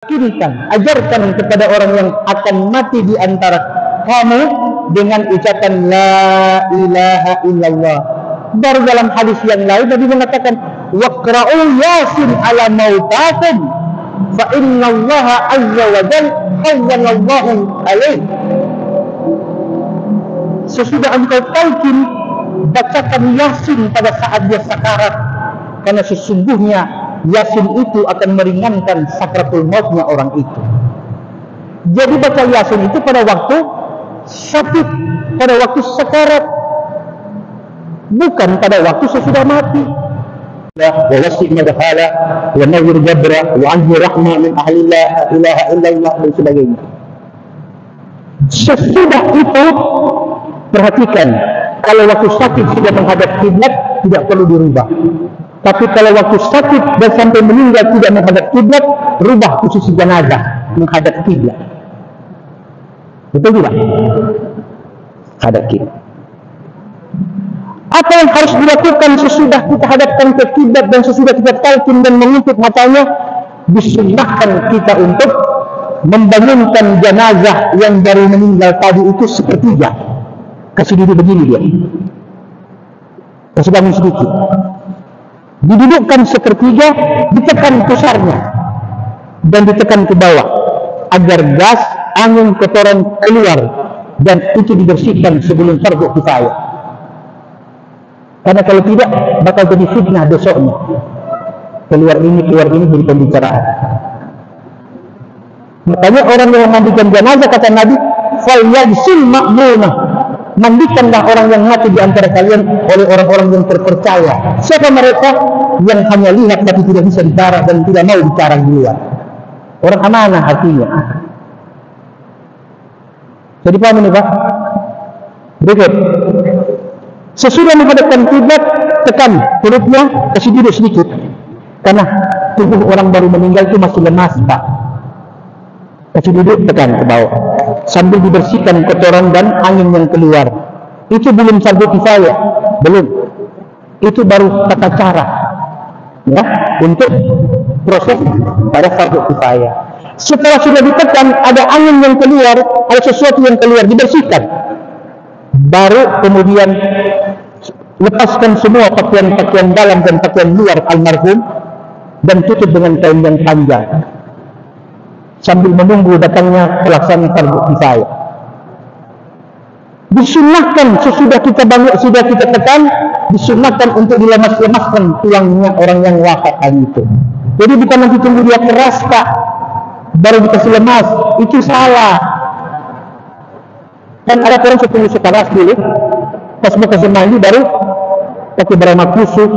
Yakinkan, ajarkan kepada orang yang akan mati di antara kamu dengan ucapan la ilaha illallah. Baru dalam hadis yang lain Nabi mengatakan waqra'u yasin ala mautakum fa innallaha azza wa jalla hawwanallahu alaih. Sesudah engkau talqin, bacakan yasin pada saat dia sakarat, karena sesungguhnya yasin itu akan meringankan sakratul mautnya orang itu. Jadi baca yasin itu pada waktu sakit, pada waktu sakarat, bukan pada waktu sesudah mati. Wa wasi'na bahala wa nawwir jabra wa anhi rahmah min ahli la ilaha illallah dan sebagainya. Sesudah itu perhatikan, kalau waktu sakit sudah menghadap kiblat tidak perlu dirubah. Tapi kalau waktu sakit dan sampai meninggal tidak menghadap kiblat, rubah posisi jenazah menghadap kiblat. Betul tidak? Hadap kiblat. Apa yang harus dilakukan sesudah kita hadapkan ke kiblat dan sesudah kita talqin dan mengintip matanya? Disunnahkan kita untuk membangunkan jenazah yang baru meninggal tadi itu sepertiga. Kasih duduk begini dia. Kasih bangun sedikit. Didudukkan sepertiga, ditekan pusarnya dan ditekan ke bawah agar gas angin kotoran keluar, dan itu dibersihkan sebelum fardhu kifayah. Karena kalau tidak bakal jadi fitnah besoknya. Keluar ini jadi pembicaraan. Makanya orang yang memandikan jenazah, kata Nabi, falyagsil ma'munah, mandikanlah orang yang mati di antara kalian oleh orang-orang yang terpercaya. Siapa mereka? Yang hanya lihat tapi tidak bisa bicara dan tidak mau bicara di luar. Orang amanah artinya. Jadi paham ini Pak? Berikut. Sesudah menghadapkan kiblat, tekan perutnya, kasih duduk sedikit. Karena tubuh orang baru meninggal itu masih lemas Pak. Kasih duduk, tekan ke bawah. Sambil dibersihkan kotoran dan angin yang keluar. Itu belum fardhu kifayah, belum. Itu baru tata cara, ya, untuk proses pada fardhu kifayah. Setelah sudah ditekan, ada angin yang keluar, ada sesuatu yang keluar, dibersihkan. Baru kemudian lepaskan semua pakaian-pakaian dalam dan pakaian luar almarhum dan tutup dengan kain yang panjang. Sambil menunggu datangnya pelaksanaan fardhu kifayah. Disunnahkan sesudah kita bangun, sudah kita tekan, disunnahkan untuk dilemas-lemaskan tulangnya orang yang wafat hari itu. Jadi bukan nanti tunggu dia keras Pak, baru dikasih lemas, itu salah. Kan ada orang setunggu sekeras dulu, pas mau kasih mandi baru pakai beramak kusuk,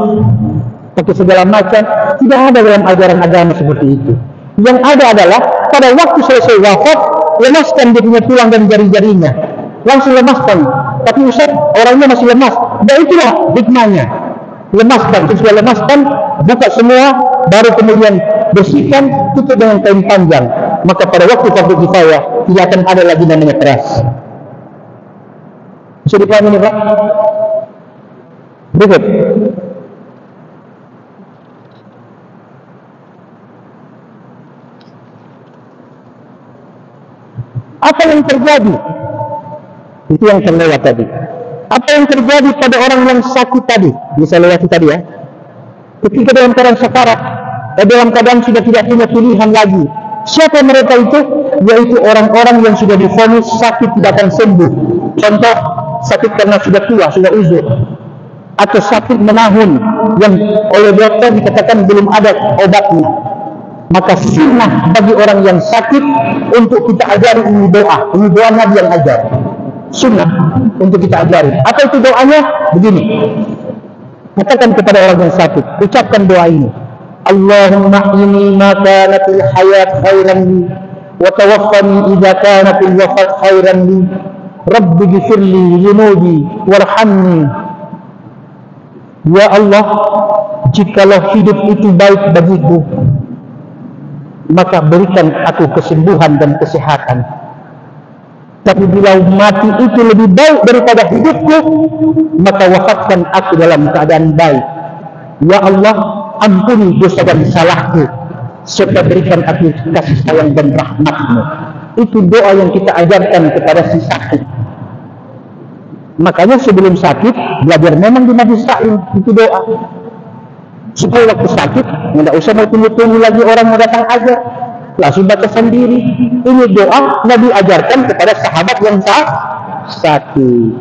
pakai segala macam. Tidak ada dalam ajaran agama seperti itu. Yang ada adalah pada waktu selesai wafat, lemaskan dia punya tulang dan jari-jarinya, langsung lemaskan. Tapi Ustaz, orangnya masih lemas. Dan itulah hikmahnya. Lemaskan, sesudah lemaskan, buka semua, baru kemudian bersihkan, tutup dengan kain panjang. Maka pada waktu fardhu kifayah tidak akan ada lagi namanya keras. Bisa dipahami ini Pak? Berikut. Apa yang terjadi? Itu yang terlewat tadi. Apa yang terjadi pada orang yang sakit tadi? Bisa lewati tadi ya. Ketika dalam keadaan sakarat, dalam keadaan sudah tidak punya pilihan lagi. Siapa mereka itu? Yaitu orang-orang yang sudah divonis sakit tidak akan sembuh. Contoh, sakit karena sudah tua, sudah uzur. Atau sakit menahun yang oleh dokter dikatakan belum ada obatnya. Maka sunnah bagi orang yang sakit untuk kita ajari ini doa. Ini doa Nabi yang ajar. Sunnah untuk kita ajari. Apa itu doanya? Begini. Katakan kepada orang yang sakit, ucapkan doa ini. Allahumma inni ma kanatil hayat khairan li wa tawaffani idza kanatil wafat khairan li. Rabbi ghfirli dhunubi warhamni. Ya Allah, jikalau hidup itu baik bagiku, maka berikan aku kesembuhan dan kesehatan. Tapi bila mati itu lebih baik daripada hidupku, maka wafatkan aku dalam keadaan baik. Ya Allah, ampuni dosa dan salahku. serta berikan aku kasih sayang dan rahmat-Mu. Itu doa yang kita ajarkan kepada si sakit. Makanya sebelum sakit, belajar memang di majlis taklim itu doa. Supaya waktu sakit, tidak usah mau tunggu-tunggu lagi orang mau datang aja, langsung baca sendiri. Ini doa Nabi ajarkan kepada sahabat yang sakit.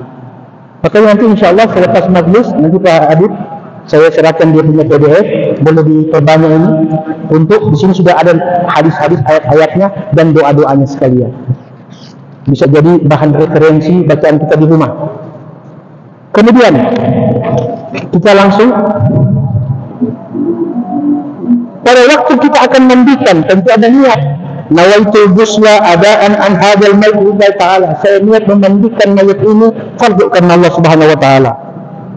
Makanya nanti insya Allah selepas majlis, nanti Pak Adib, saya serahkan dia punya PDF, boleh diperbanyak ini. Untuk di sini sudah ada hadis-hadis, ayat-ayatnya dan doa-doanya sekalian. Bisa jadi bahan referensi bacaan kita di rumah. Kemudian kita langsung pada waktu kita akan mandikan, tentu ada niat. Nawaitul ghusla adaan an hadzal mayit lillahi ta'ala. Saya niat memandikan mayat ini fardu karena Allah Subhanahu wa taala.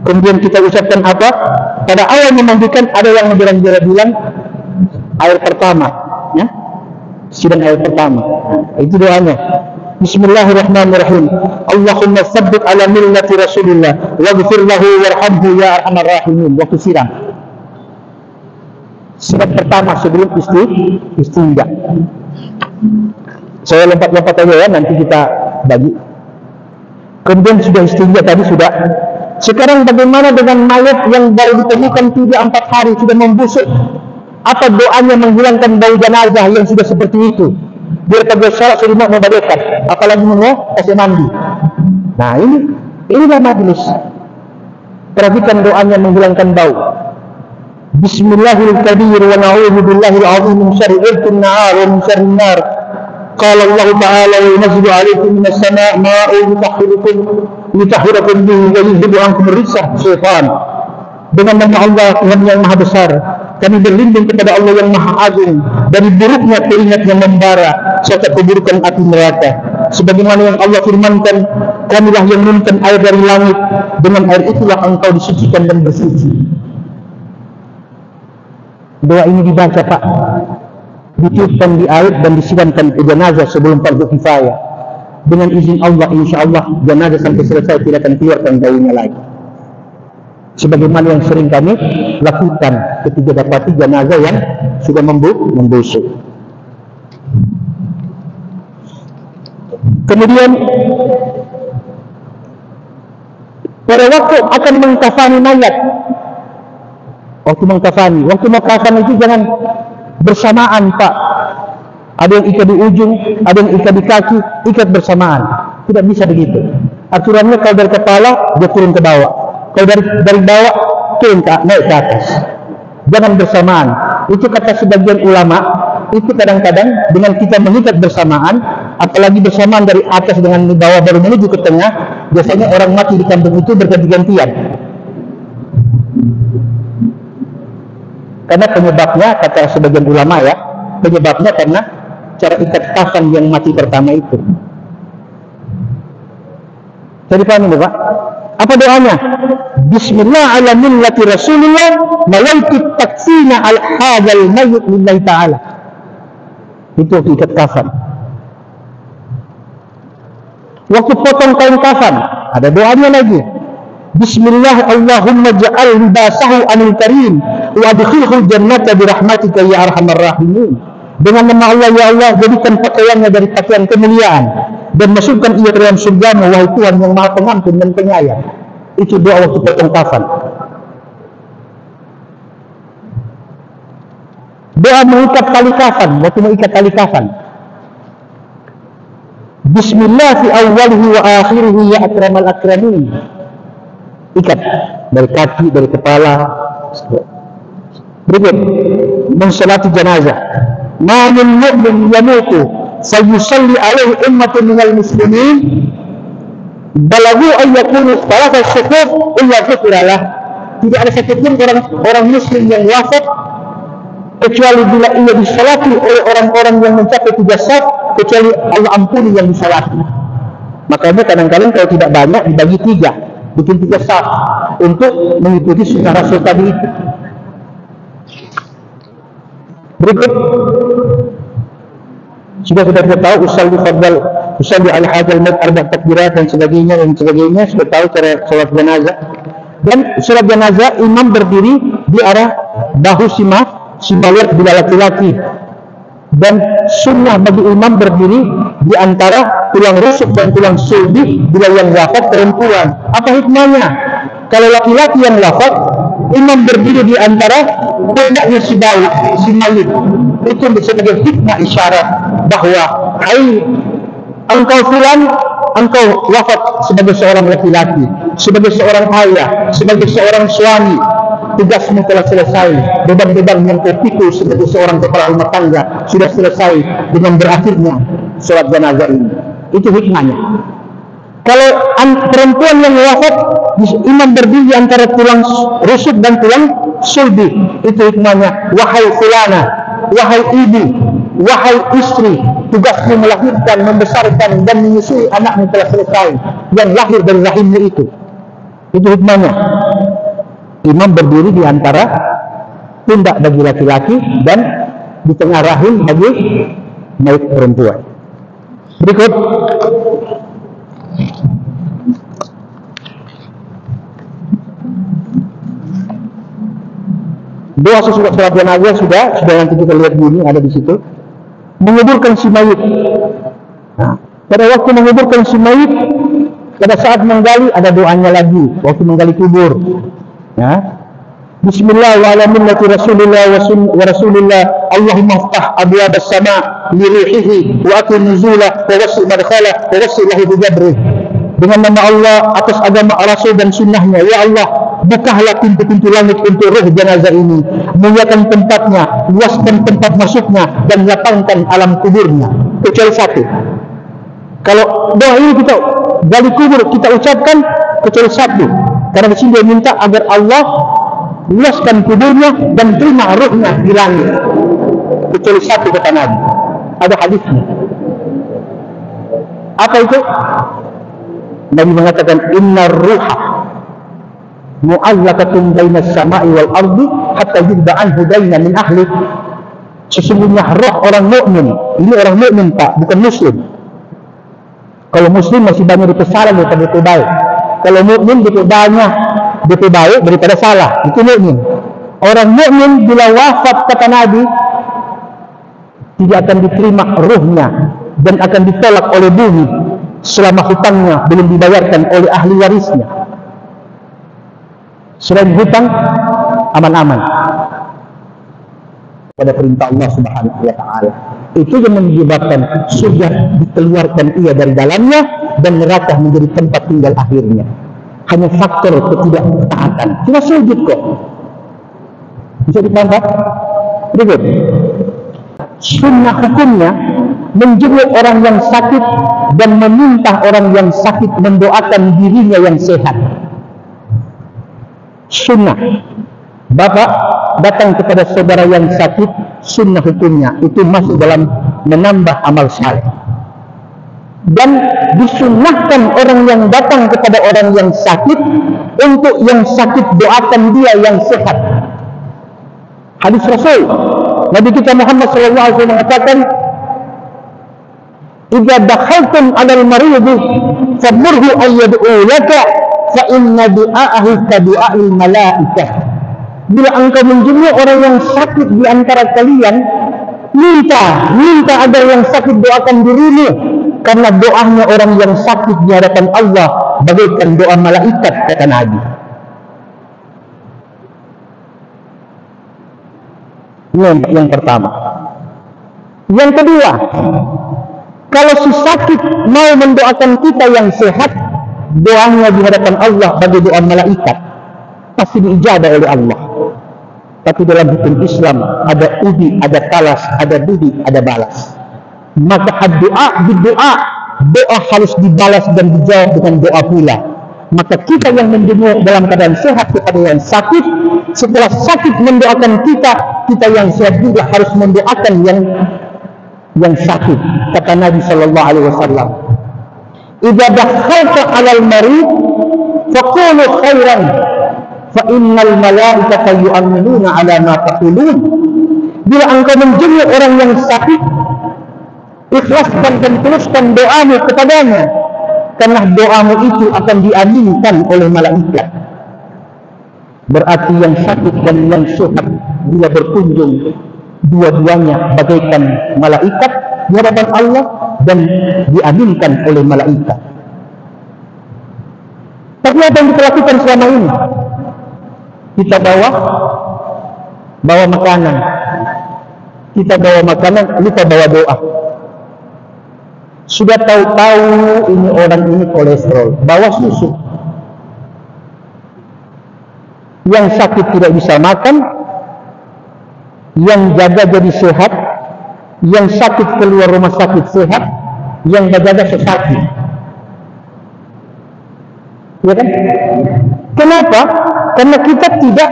Kemudian kita ucapkan apa? Pada awal memandikan ada yang bilang air pertama, ya. Sidang air pertama. Itu doanya. Bismillahirrahmanirrahim. Allahumma tsabbit ala millati Rasulillah waghfir lahu warhamhu ya arhamar rahimin. Waktu siram. Siram pertama sebelum istinja. Saya lompat-lompat aja ya, nanti kita bagi. Kemudian sudah istinja tadi sudah. Sekarang bagaimana dengan mayat yang baru ditemukan 3-4 hari sudah membusuk? Apa doanya menghilangkan bau jenazah yang sudah seperti itu? Biar pada sholat sudah mau membadikan, apalagi mau kasih mandi. Nah inilah majlis. Perhatikan doanya menghilangkan bau. Bismillahirrahmanirrahim wa na'udzu billahi al-'azim min syarri an-nar wa min syarri an-nar. Qala Allah Ta'ala wa yunazzilu 'alaykum minas sama'i ma'an yutahhirakum bihi wa yudhhibu 'ankum rijsa syaitan. Dengan nama Allah Tuhan yang Maha Besar, kami berlindung kepada Allah yang Maha Agung dari buruknya keringat yang membara serta keburukan api neraka. Sebagaimana yang Allah firmankan, kamilah yang menurunkan air dari langit, dengan air itulah engkau disucikan dan bersuci. Doa ini dibaca Pak, ditiupkan di air dan disiramkan ke jenazah sebelum fardu kifayah. Dengan izin Allah, insya Allah jenazah sampai selesai tidak akan keluarkan baunya lagi. Sebagaimana yang sering kami lakukan ketika dapati jenazah yang sudah membusuk. Kemudian pada waktu akan mengkafani mayat, waktu mengkafani itu jangan bersamaan Pak. Ada yang ikat di ujung, ada yang ikat di kaki, ikat bersamaan. Tidak bisa begitu. Aturannya kalau dari kepala dia turun ke bawah. Kalau dari bawah turun naik ke atas. Jangan bersamaan. Itu kata sebagian ulama, itu kadang-kadang dengan kita mengikat bersamaan, apalagi bersamaan dari atas dengan di bawah baru menuju ke tengah, biasanya orang mati di kampung itu berganti-gantian. Karena penyebabnya, kata sebagian ulama ya, penyebabnya karena cara ikat kafan yang mati pertama itu. Jadi paham ini Pak? Apa doanya? Bismillah ala millati Rasulillah nawaitu takfina al hadzal mayyit lillahi ta'ala. Itu ikat kafan. Waktu potong kain kafan, ada doanya lagi. Bismillah Allahumma ja'al libasahu anil karim wa adkhilhu jannata birahmatika ya arhamar rahimin. Dengan nama Allah ya Allah, jadikan pakaiannya dari pakaian kemuliaan dan masukkan ia ke dalam surga-Mu wahai Tuhan yang Maha Pengampun dan Penyayang. Itu doa waktu potong kafan. Doa mengikat tali kafan, waktu mengikat tali kafan. Bismillah fi awwalihi wa akhirihi ya akramal akramin. Ikat dari kaki, dari kepala. Berikut mensolati jenazah. Ma min mu'min yamutu sayusalli alaihi ummatun minal muslimin balagu an yakunu thalatha syufuf illa ghufiralah. Tidak ada satupun orang muslim yang wafat kecuali bila ia disalati oleh orang-orang yang mencapai 3 saf, kecuali Allah ampuni yang disalati. Makanya kadang-kadang kalau tidak banyak dibagi 3, bikin 3 saf untuk mengikuti sunnah Rasul tadi itu. Berikut sudah kita tahu usalli ala hadzal mayit arba' takbirat dan sebagainya sudah tahu cara salat jenazah. Dan salat jenazah imam berdiri di arah bahu si si mayat bila laki-laki, dan sunnah bagi imam berdiri di antara tulang rusuk dan tulang sulbi bila yang wafat perempuan. Apa hikmahnya? Kalau laki-laki yang wafat, imam berdiri di antara pundaknya si mayit. Itu sebagai hikmah isyarat bahwa engkau fulan, engkau wafat sebagai seorang laki-laki, sebagai seorang ayah, sebagai seorang suami. Tugasmu telah selesai. Beban-beban yang kau pikul sebagai seorang kepala rumah tangga sudah selesai dengan berakhirnya sholat jenazah ini. Itu hikmahnya. Kalau perempuan yang wafat, imam berdiri antara tulang rusuk dan tulang sulbi. Itu hikmahnya. Wahai fulana, wahai ibu, wahai istri, tugasmu melahirkan, membesarkan dan menyusui anakmu telah selesai. Yang lahir dari rahimmu itu. Itu hikmahnya. Imam berdiri di antara pundak bagi laki-laki dan di tengah rahim bagi mayit perempuan. Berikut. Doa sesudah sholat jenazah sudah nanti kita lihat bunyi ada di situ. Menguburkan si mayit. Nah, pada waktu menguburkan si mayit, pada saat menggali ada doanya lagi. Waktu menggali kubur. Ya. Bismillah wa ala millati Rasulillah wa Rasulillah. Allahumma aftah abwab as-sama' li rihihi wa atil nuzulah wa wasi' madkhalah wa wasi' lahu bi jabrih. Dengan nama Allah, atas agama Rasul dan sunnahnya, ya Allah, bukalah pintu-pintu langit untuk roh jenazah ini, muliakan tempatnya, luaskan tempat masuknya, dan lapangkan alam kuburnya. Kecuali satu. Kalau doa ini kita gali kubur kita ucapkan, kecuali satu. Karena di sini dia minta agar Allah luaskan kuburnya dan terima rohnya di langit. Kecuali satu kata Nabi. Ada hadisnya. Apa itu? Nabi mengatakan innar ruha mu'allaqatun bainas sama'i wal ardi hatta yudba anhu daina min ahli. Sesungguhnya roh orang mukmin, ini orang mukmin Pak, bukan muslim. Kalau muslim masih banyak kesalahan daripada itu baik. Kalau mukmin itu banyak DP baik daripada salah, itu mukmin. Orang mukmin bila wafat kata Nabi tidak akan diterima ruhnya dan akan ditolak oleh bumi selama hutangnya belum dibayarkan oleh ahli warisnya. Selain hutang aman-aman pada perintah Allah Subhanahu wa taala. Itu yang menyebabkan surga dikeluarkan ia dari dalamnya dan neraka menjadi tempat tinggal akhirnya. Hanya faktor ketidaktaatan. Cuma sujud kok. Bisa dipahami? Berikut. Sunnah hukumnya menjenguk orang yang sakit dan meminta orang yang sakit mendoakan dirinya yang sehat. Sunnah. Bapak datang kepada saudara yang sakit, sunnah hukumnya itu masuk dalam menambah amal saleh. Dan disunnahkan orang yang datang kepada orang yang sakit, untuk yang sakit doakan dia yang sehat. Hadis Rasul Nabi kita Muhammad SAW mengatakan, "Idza dakhaltum 'alal marid famurhu ayyad'u laka fa inna du'aahu ka du'ail malaikah." Bila engkau menjenguk orang yang sakit di antara kalian, minta agar yang sakit doakan dirimu, karena doanya orang yang sakit di hadapan Allah bagaikan doa malaikat, kata Nabi. Ini yang pertama. Yang kedua, kalau si sakit mau mendoakan kita yang sehat, doanya di hadapan Allah bagi doa malaikat, pasti diijabah oleh Allah. Tapi dalam hukum Islam ada udi, ada talas, ada budi, ada balas. Maka doa harus dibalas dan dijawab dengan doa pula. Maka kita yang menjenguk dalam keadaan sehat kepada yang sakit, setelah sakit mendoakan kita yang sehat juga harus mendoakan yang sakit. Kata Nabi sallallahu alaihi wasallam, "Idza dakhalta 'alal marid faqulu khairan fa innal malaikata yu'minuna 'ala ma taqulun." Bila engkau menjenguk orang yang sakit, ikhlaskan dan teruskan doamu kepadanya, karena doamu itu akan diaminkan oleh malaikat. Berarti yang sakit dan yang sehat bila berkunjung dua-duanya bagaikan malaikat di hadapan Allah dan diaminkan oleh malaikat. Tapi apa yang kita lakukan selama ini? Kita bawa makanan. Kita bawa makanan, lupa bawa doa. Sudah tahu-tahu ini orang ini kolesterol, bawa susu. Yang sakit tidak bisa makan, yang jaga jadi sehat, yang sakit keluar rumah sakit sehat, yang jaga sesakit. Ya kan? Kenapa? Karena kita tidak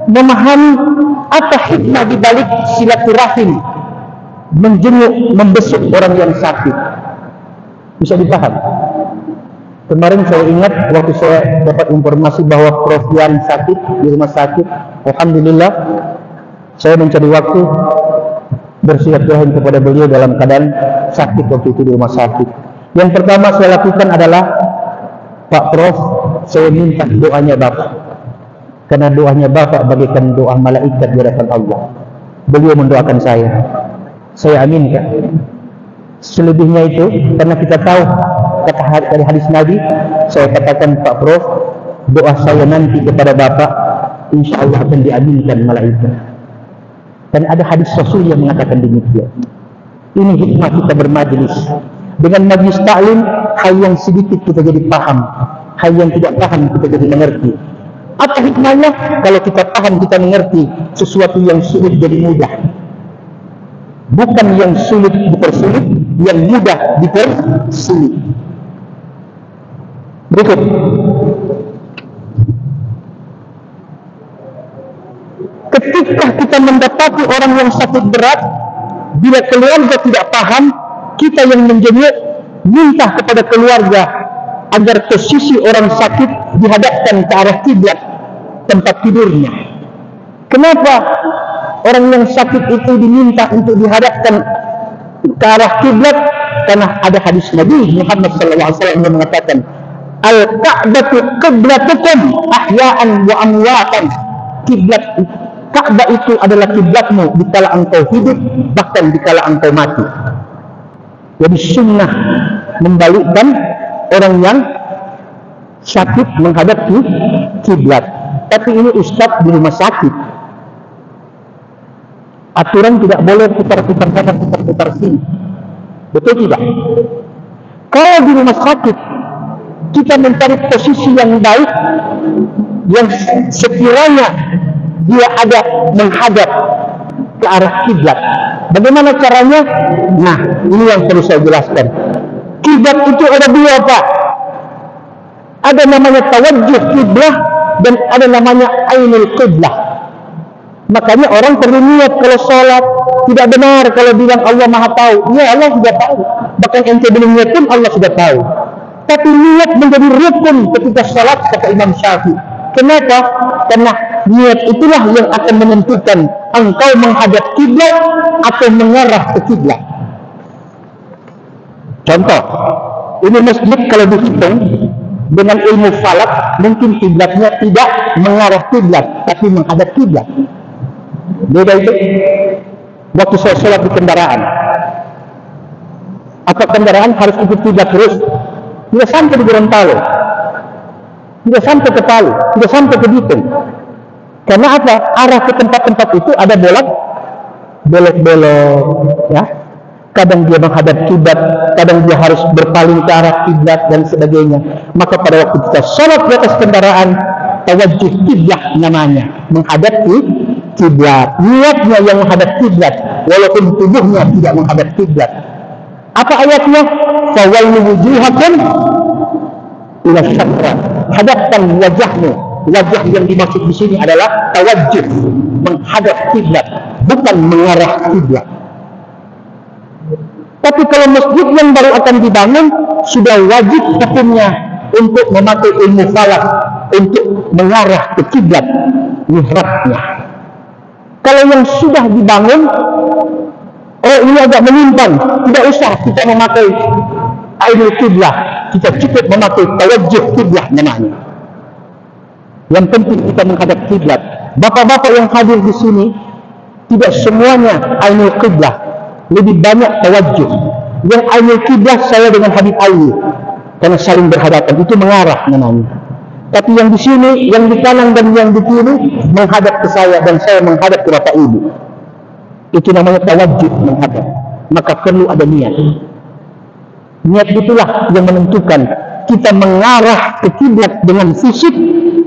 memahami apa hikmah di balik silaturahim, menjenguk, membesuk orang yang sakit. Bisa dipaham? Kemarin saya ingat waktu saya dapat informasi bahwa Prof. Yan sakit di rumah sakit. Alhamdulillah, saya mencari waktu bersilaturahim kepada beliau dalam keadaan sakit waktu itu di rumah sakit. Yang pertama saya lakukan adalah, Pak Prof, saya minta doanya Bapak. Karena doanya Bapak bagaikan doa malaikat di hadapan Allah. Beliau mendoakan saya aminkan. Selebihnya itu, karena kita tahu kata dari hadis Nabi, saya katakan, Pak Prof, doa saya nanti kepada Bapak insya Allah akan diaminkan malaikat. Dan ada hadis Rasul yang mengatakan demikian. Ini hikmah kita bermajlis. Dengan majlis ta'lim, hal yang sedikit kita jadi paham, hal yang tidak paham kita jadi mengerti. Apa hikmahnya? Kalau kita paham, kita mengerti, sesuatu yang sulit jadi mudah. Bukan yang sulit dipersulit, yang mudah dipersulit. Berikut. Ketika kita mendapati orang yang sakit berat, bila keluarga tidak paham, kita yang menjenguk minta kepada keluarga agar posisi orang sakit dihadapkan ke arah kiblat tempat tidurnya. Kenapa orang yang sakit itu diminta untuk dihadapkan ke arah kiblat? Karena ada hadis Nabi Muhammad SAW yang mengatakan, Al-Ka'batu qiblatukum ahya'an wa amwatan. Kiblat Ka'bah itu adalah kiblatmu dikala engkau hidup, bahkan dikala engkau mati. Jadi sunnah membalikkan orang yang sakit menghadap kiblat. Tapi ini ustaz di rumah sakit. Aturan tidak boleh putar-putar sana, putar-putar sini. Betul tidak? Kalau di rumah sakit kita mencari posisi yang baik, yang sekiranya dia ada menghadap ke arah kiblat. Bagaimana caranya? Nah, ini yang perlu saya jelaskan. Kiblat itu ada dua, Pak. Ada namanya tawajjuh kiblah dan ada namanya ainul kiblah. Makanya orang perlu niat kalau sholat. Tidak benar kalau bilang Allah Maha tahu. Ya, Allah sudah tahu. Bahkan ente belum niat pun Allah sudah tahu. Tapi niat menjadi rukun ketika sholat, kata Imam Syafi'i. Kenapa? Karena niat itulah yang akan menentukan engkau menghadap kiblat atau mengarah ke kiblat. Contoh, ini masjid kalau dihitung dengan ilmu falak, mungkin kiblatnya tidak mengarah kiblat, tapi menghadap kiblat. Beda itu. Waktu saya sholat di kendaraan, apa kendaraan harus ikut kiblat terus? Tidak sampai di Gorontalo, tidak sampai ke Palu, tidak sampai ke Bitung. Karena apa? Arah ke tempat-tempat itu ada belok-belok, ya. Kadang dia menghadap kiblat, kadang dia harus berpaling ke arah kiblat dan sebagainya. Maka pada waktu kita sholat di atas kendaraan, tawajjuh kiblat namanya, menghadap kiblat. Niatnya yang menghadap kiblat, walaupun tubuhnya tidak menghadap kiblat. Apa ayatnya? Fawallu wujuhakum ila syatra. Hadapkan wajahmu. Wajah yang dimaksud di sini adalah tawajjuh, menghadap kiblat, bukan mengarah kiblat. Tapi kalau masjid yang baru akan dibangun, sudah wajib hukumnya untuk memakai ilmu falak untuk mengarah ke kiblat mihrabnya. Kalau yang sudah dibangun, oh ini agak menyimpang, tidak usah kita memakai ainul kiblah, kita cukup memakai tawajjuh kiblah namanya. Yang penting kita menghadap kiblat. Bapak-bapak yang hadir di sini, tidak semuanya ainul kiblah, lebih banyak tawajjuh. Yang ainul kiblah saya dengan Habib Ali, karena saling berhadapan, itu mengarah namanya. Tapi yang di sini, yang di kanan dan yang di kiri menghadap ke saya dan saya menghadap ke bapak ibu. Itu namanya tawajjuh, menghadap. Maka perlu ada niat. Niat itulah yang menentukan kita mengarah ke kiblat dengan fisik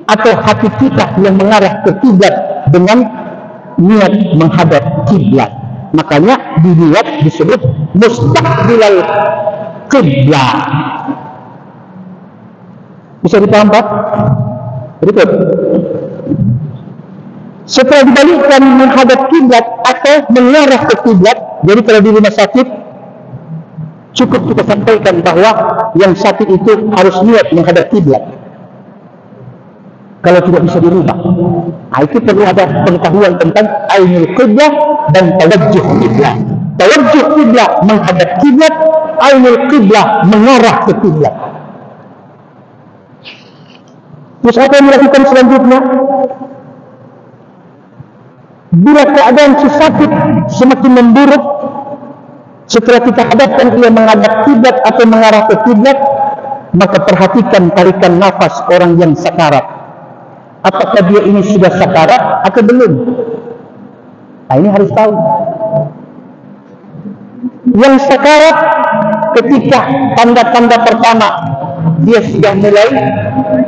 atau hati kita yang mengarah ke kiblat dengan niat menghadap kiblat. Makanya di niat disebut mustaqbilal kiblat. Bisa dipaham Pak? Berikut. Setelah dibalikkan menghadap kiblat atau mengarah ke kiblat, jadi kalau di rumah sakit cukup kita sampaikan bahwa yang sakit itu harus niat menghadap kiblat. Kalau tidak bisa dirubah, itu perlu ada pengetahuan tentang ainul kiblat dan tawajjuh kiblat. Tawajjuh kiblat menghadap kiblat, ainul kiblat mengarah ke kiblat. Terus apa yang dilakukan selanjutnya? Bila keadaan si sakit semakin memburuk, setelah kita hadapkan ia menghadap kiblat atau mengarah ke kiblat, maka perhatikan tarikan nafas orang yang sakarat. Apakah dia ini sudah sakarat atau belum? Nah, ini harus tahu. Yang sakarat ketika tanda-tanda pertama dia sudah mulai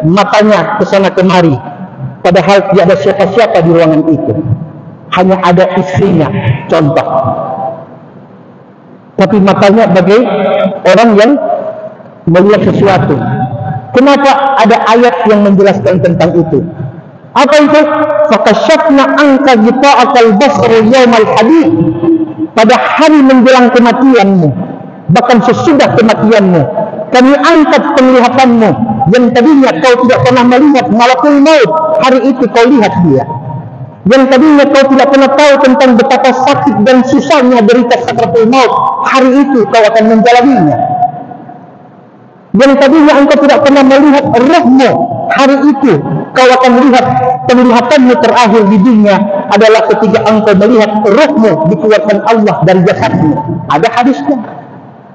matanya kesana kemari, padahal tidak ada siapa-siapa di ruangan itu, hanya ada istrinya, contoh. Tapi matanya bagai orang yang melihat sesuatu. Kenapa ada ayat yang menjelaskan tentang itu? Apa itu? Fakashafna anka gita'akal basru yawmal hadid. Pada hari menjelang kematianmu, bahkan sesudah kematianmu, kami angkat penglihatanmu yang tadinya kau tidak pernah melihat malakul maut, hari itu kau lihat dia. Yang tadinya kau tidak pernah tahu tentang betapa sakit dan susahnya derita sakaratul maut, hari itu kau akan menjalaninya. Yang tadinya engkau tidak pernah melihat rohmu, hari itu kau akan melihat. Penglihatanmu terakhir di dunia adalah ketika engkau melihat rohmu dikeluarkan Allah dari jasadmu. Ada hadisnya.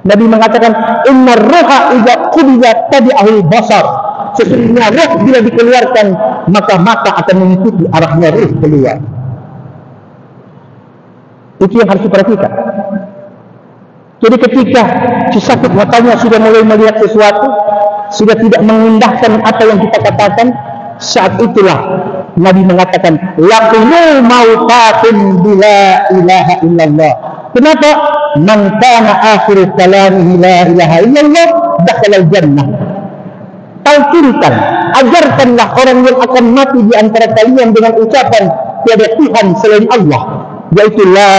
Nabi mengatakan, inna roha idza qubida tabi'ahul basar. Sesungguhnya roh bila dikeluarkan, maka mata akan mengikuti arahnya roh keluar. Itu yang harus diperhatikan. Jadi ketika si sakit matanya sudah mulai melihat sesuatu, sudah tidak mengindahkan apa yang kita katakan, saat itulah Nabi mengatakan, laqinu mautakum bila ilaha illallah. Kenapa? Man kana akhiru kalamihi la ilaha illallah dakhala al-jannah. Talqinkan, ajarkanlah orang yang akan mati di antara kalian dengan ucapan tiada Tuhan selain Allah, yaitu la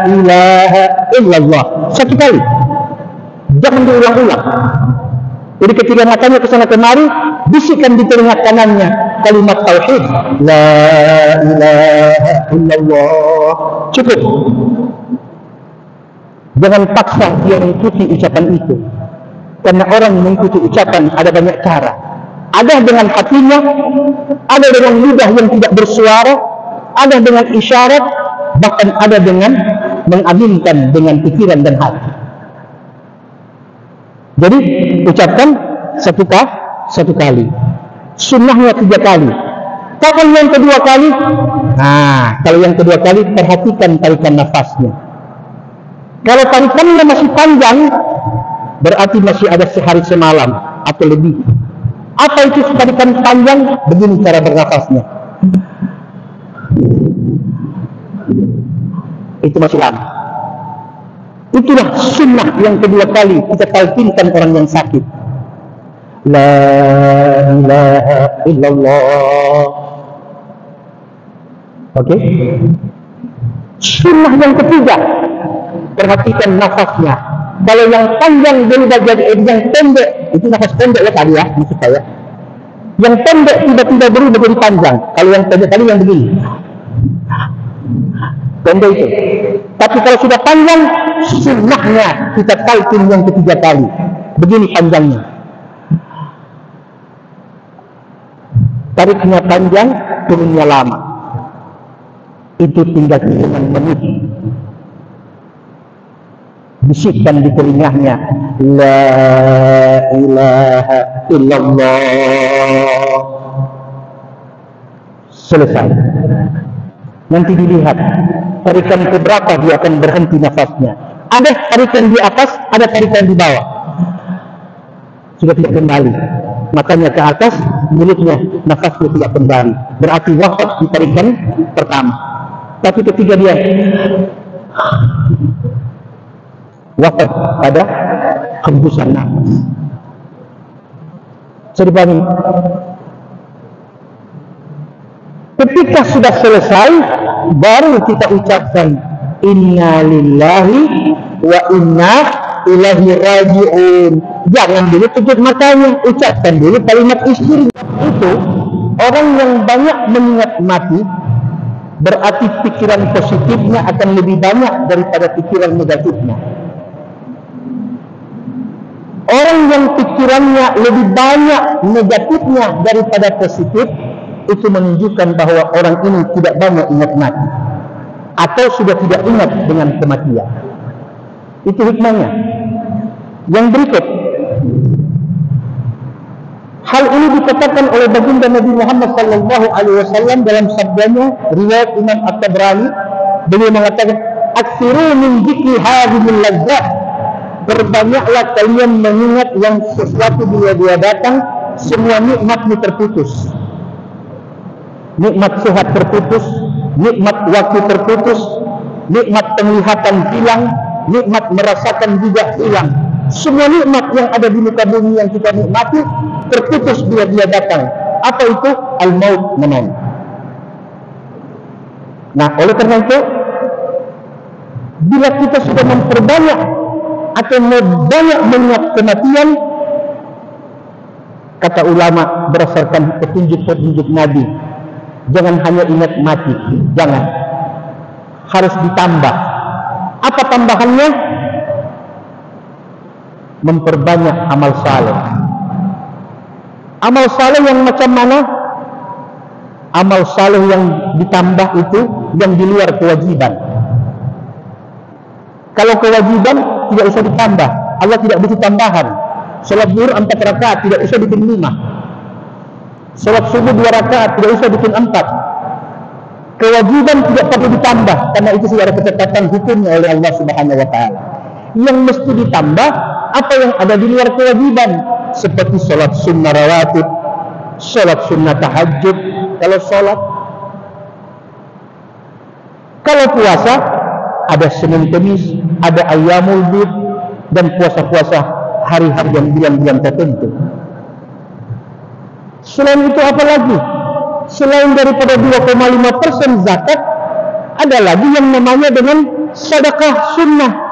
ilaha illallah. Satu kali, jangan diulang-ulang. Jadi ketika matanya kesana kemari, bisikan di telinga kanannya kalimat tauhid, la ilaha illallah. Cukup. Jangan paksa dia mengikuti ucapan itu, karena orang mengikuti ucapan ada banyak cara. Ada dengan hatinya, ada dengan lidah yang tidak bersuara, ada dengan isyarat, bahkan ada dengan mengaminkan dengan pikiran dan hati. Jadi ucapkan satu kali, sunnahnya 3 kali. Kapan yang kedua kali? Nah, kalau yang kedua kali perhatikan tarikan nafasnya. Kalau tarikannya masih panjang, berarti masih ada sehari semalam atau lebih. Apa itu tarikan panjang? Begini cara bernafasnya. Itu masih lama. Itulah sunnah yang kedua kali kita talqinkan orang yang sakit. La ilaha illallah. Oke? Sunnah yang ketiga, perhatikan nafasnya. Kalau yang panjang berubah jadi yang pendek, itu nafas pendek ya tadi ya, maksud saya. Yang pendek tiba-tiba berubah jadi panjang. Kalau yang pendek tadi yang begini. Pendek itu. Tapi kalau sudah panjang, sunnahnya kita talqin yang ketiga kali. Begini panjangnya. tariknya panjang, turunnya lama. Itu tinggal hitungan menit. Bisikkan di telinganya, la ilaha illallah. Selesai. Nanti dilihat tarikan keberapa dia akan berhenti nafasnya. Ada tarikan di atas, ada tarikan di bawah. Sudah tidak kembali. Matanya ke atas, mulutnya, nafasnya tidak kembali. Berarti wafat di tarikan pertama. Tapi ketika dia wafat pada hembusan nafas. Saya dipahami? Ketika sudah selesai, baru kita ucapkan inna lillahi wa inna ilaihi raji'un. Jangan dulu tutup matanya, ucapkan dulu kalimat istighfar. Itu orang yang banyak mengingat mati, berarti pikiran positifnya akan lebih banyak daripada pikiran negatifnya. Orang yang pikirannya lebih banyak negatifnya daripada positif, itu menunjukkan bahwa orang ini tidak banyak ingat mati atau sudah tidak ingat dengan kematian. Itu hikmahnya. Yang berikut, hal ini dikatakan oleh baginda Nabi Muhammad SAW dalam sabdanya riwayat Imam At-Tabrani. Beliau mengatakan, "Aktsiru min dzikri hadhil ladzat." Berbanyaklah kalian mengingat yang sesuatu bila dia datang, semua nikmatmu terputus. Nikmat sehat terputus, nikmat waktu terputus, nikmat penglihatan hilang, nikmat merasakan juga hilang. Semua nikmat yang ada di muka bumi yang kita nikmati terputus bila dia datang. Apa itu? Al-maut, namanya. Nah, oleh karena itu, bila kita sudah memperbanyak atau banyak mengingat kematian, kata ulama berdasarkan petunjuk-petunjuk Nabi, jangan hanya ingat mati, jangan. Harus ditambah. Apa tambahannya? Memperbanyak amal saleh. Amal saleh yang macam mana? Amal saleh yang ditambah itu yang di luar kewajiban. Kalau kewajiban tidak usah ditambah, Allah tidak butuh tambahan. Salat zuhur 4 rakaat tidak usah bikin 5. Salat subuh 2 rakaat tidak usah bikin 4. Kewajiban tidak perlu ditambah karena itu sudah ada ketetapan hukumnya oleh Allah Subhanahu wa taala. Yang mesti ditambah apa yang ada di luar kewajiban, seperti salat sunnah rawatib, salat sunnah tahajud, kalau salat. Kalau puasa ada Senin Kamis, ada Ayyamul Bid, dan puasa-puasa hari-hari dan bulan-bulan tertentu. Selain itu apa lagi? Selain daripada 2,5% zakat, ada lagi yang namanya dengan sedekah sunnah.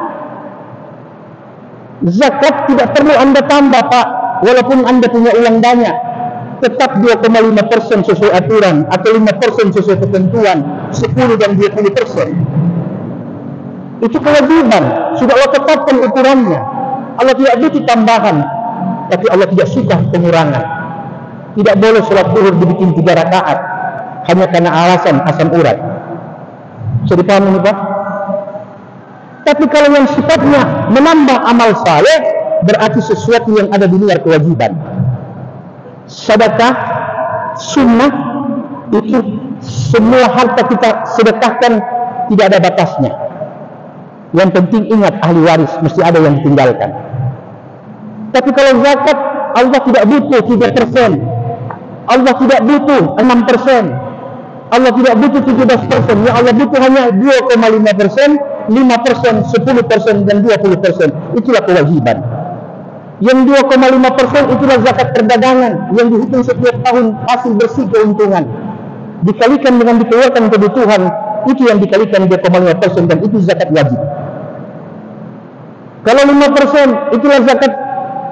Zakat tidak perlu Anda tambah, Pak, walaupun Anda punya uang banyak. Tetap 2,5% sesuai aturan, atau 5% sesuai ketentuan, 10 dan 20%. Itu kewajiban, sudah Allah tetapkan ukurannya. Allah tidak butuh tambahan, tapi Allah tidak suka pengurangan. Tidak boleh sholat zuhur dibikin 3 rakaat hanya karena alasan asam urat. Bisa dipahami ini, Pak? Tapi kalau yang sifatnya menambah amal saleh, berarti sesuatu yang ada di luar kewajiban. Sedekah sunnah itu semua harta kita sedekahkan, tidak ada batasnya. Yang penting ingat ahli waris, mesti ada yang ditinggalkan. Tapi kalau zakat, Allah tidak butuh 3%, Allah tidak butuh 6%, Allah tidak butuh 17%, yang Allah butuh hanya 2,5%, 5%, 10%, dan 20%. Itulah kewajiban. Yang 2,5% itulah zakat perdagangan yang dihitung setiap tahun hasil bersih keuntungan. Dikalikan dengan dikeluarkan kebutuhan, itu yang dikalikan 2,5%, dan itu zakat wajib. Kalau 5% itulah zakat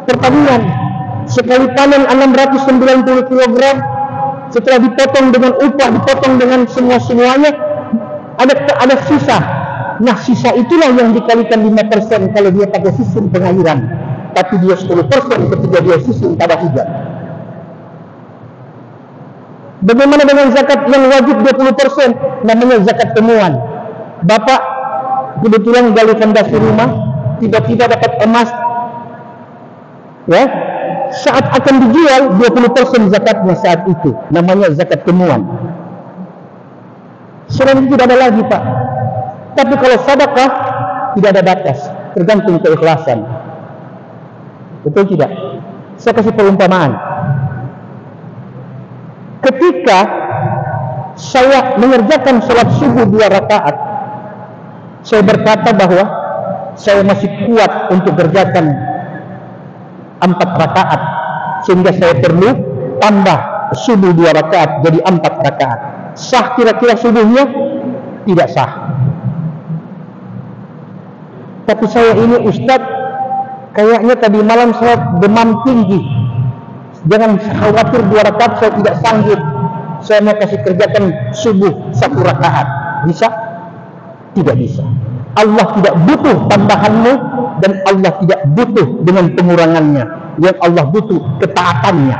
pertanian. Sekali panen 690 kg, setelah dipotong dengan upah, dipotong dengan semuanya, ada sisa. Nah, sisa itulah yang dikalikan 5% kalau dia pakai sistem pengairan. Tapi dia 10% ketika dia sistem tabah hijab. Bagaimana dengan zakat yang wajib 20%? Namanya zakat temuan. Bapak kebetulan gali fondasi rumah, tiba-tiba dapat emas, ya, saat akan dijual 20% zakatnya saat itu, namanya zakat temuan. Selain itu tidak ada lagi, Pak. Tapi kalau sedekah tidak ada batas, tergantung keikhlasan. Betul tidak? Saya kasih perumpamaan. Ketika saya mengerjakan sholat subuh 2 rakaat, saya berkata bahwa saya masih kuat untuk kerjakan 4 rakaat, sehingga saya perlu tambah subuh 2 rakaat jadi 4 rakaat. Sah kira-kira subuhnya? Tidak sah. Tapi saya ini Ustaz, kayaknya tadi malam saya demam tinggi. Jangan khawatir 2 rakaat saya tidak sanggup. Saya mau kasih kerjakan subuh 1 rakaat. Bisa? Tidak bisa. Allah tidak butuh tambahanmu dan Allah tidak butuh dengan pengurangannya. Yang Allah butuh ketaatannya.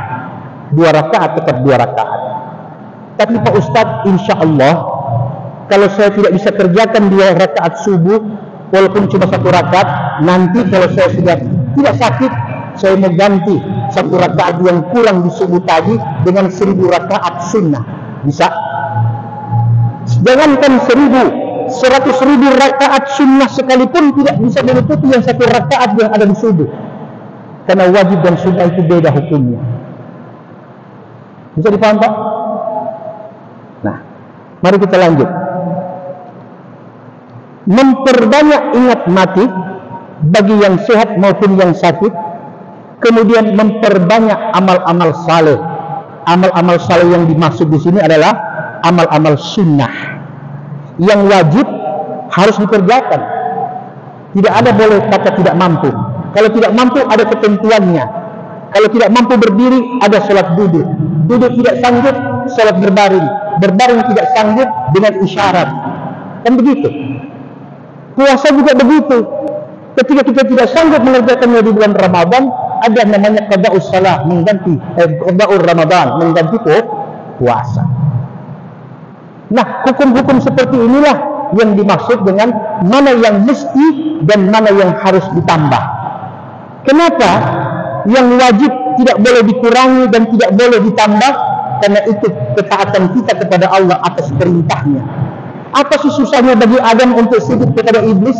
2 rakaat tetap 2 rakaat. Tapi Pak Ustadz, insya Allah kalau saya tidak bisa kerjakan 2 rakaat subuh, walaupun cuma 1 rakaat, nanti kalau saya sudah tidak sakit, saya mau ganti 1 rakaat yang kurang di subuh tadi dengan 1000 rakaat sunnah. Bisa? Jangankan 100.000 rakaat sunnah sekalipun tidak bisa menutupi yang 1 rakaat yang ada di subuh. Karena wajib dan sunnah itu beda hukumnya. Bisa dipaham, Pak? Nah, mari kita lanjut. Memperbanyak ingat mati bagi yang sehat maupun yang sakit. Kemudian memperbanyak amal-amal saleh. Amal-amal saleh yang dimaksud di sini adalah amal-amal sunnah yang wajib harus dikerjakan. Tidak ada boleh kata tidak mampu. Kalau tidak mampu ada ketentuannya. Kalau tidak mampu berdiri ada sholat duduk. Duduk tidak sanggup, sholat berbaring. Berbaring tidak sanggup dengan isyarat. Kan begitu. Puasa juga begitu. Ketika kita tidak sanggup mengerjakannya di bulan Ramadan, ada namanya qada'us shalah, mengganti qada'ur Ramadan, mengganti puasa. Nah, hukum-hukum seperti inilah yang dimaksud dengan mana yang mesti dan mana yang harus ditambah. Kenapa yang wajib tidak boleh dikurangi dan tidak boleh ditambah? Karena itu ketaatan kita kepada Allah atas perintahnya. Apa sih susahnya bagi Adam untuk sujud kepada iblis?